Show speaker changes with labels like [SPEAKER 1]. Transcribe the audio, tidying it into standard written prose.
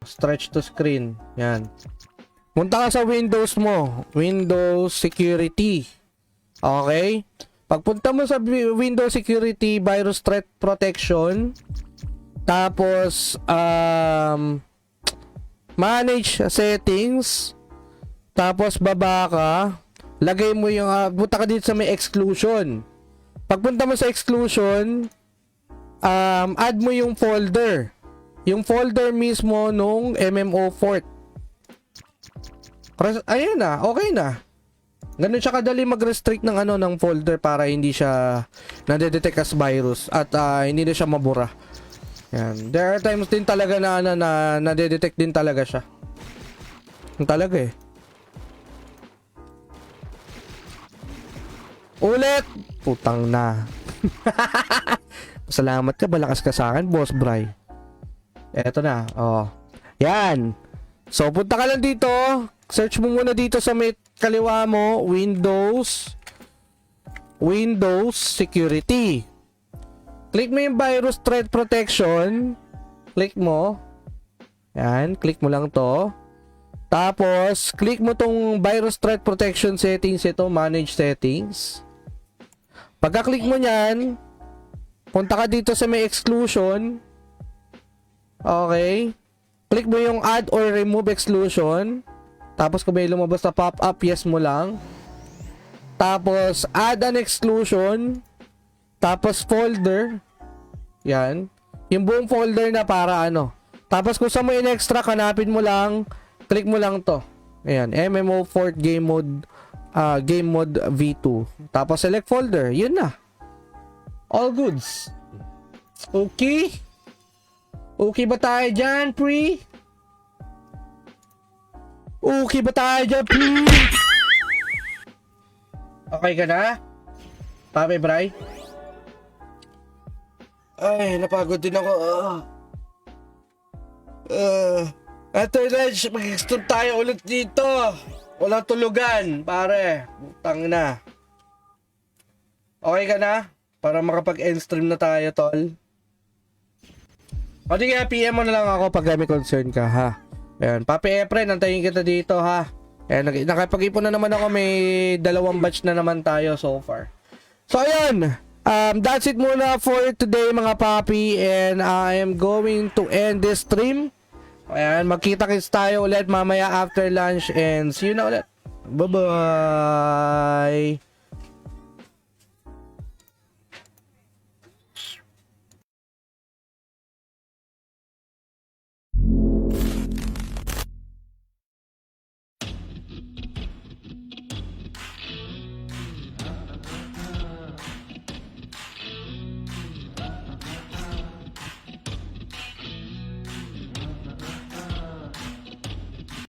[SPEAKER 1] Stretch to screen. Yan. Punta ka sa Windows mo. Windows Security. Okay? Pagpunta mo sa Windows Security, Virus Threat Protection, tapos, Manage Settings, tapos baba ka, lagay mo yung, punta ka dito sa may Exclusion. Pagpunta mo sa Exclusion, add mo yung folder. Yung folder mismo nung MMO Fort. Ayan na, okay na. Ganun siya kadali mag-restrict ng ng folder para hindi siya nade-detect as virus at hindi na siya mabura. Yan. There are times din talaga na nade-detect din talaga siya. Yung talaga eh. Ulit! Putang na. Salamat ka, balakas ka sa akin, Boss Bry. Eto na, oh. Yan. So, punta ka lang dito. Search mo muna dito sa may kaliwa mo, Windows Security. Click mo yung Virus Threat Protection. Click mo. Yan, click mo lang to. Tapos, click mo tong Virus Threat Protection Settings ito, Manage Settings. Pagka-click mo nyan, punta ka dito sa may Exclusion. Okay. Click mo yung Add or Remove Exclusion. Tapos kung may lumabas na pop-up, yes mo lang. Tapos, add an exclusion. Tapos, folder. Yan. Yung buong folder na para Tapos, kung saan mo in-extra, hanapin mo lang. Click mo lang to. Ayan. MMO Fort Game Mode V2. Tapos, select folder. Yun na. All goods. Okay? Okay ba tayo dyan, pre? Okay ba tayo dyan, pre? Okay ka na? Papi, Bray? Ay, napagod din ako. After lunch, mag-extend tayo ulit dito. Walang tulugan, pare. Butang na. Okay ka na? Para makapag-end stream na tayo, tol. O di kaya PM mo na lang ako pag may concern ka, ha? Ayan, Papi Efren, antayin kita dito, ha? Ayan, nakapag-ipon na naman ako, may 2 batch na naman tayo so far. So, ayan. That's it muna for today, mga papi. And I am going to end this stream. Ayan, magkita-kits tayo ulit mamaya after lunch. And see you na ulit. Bye-bye!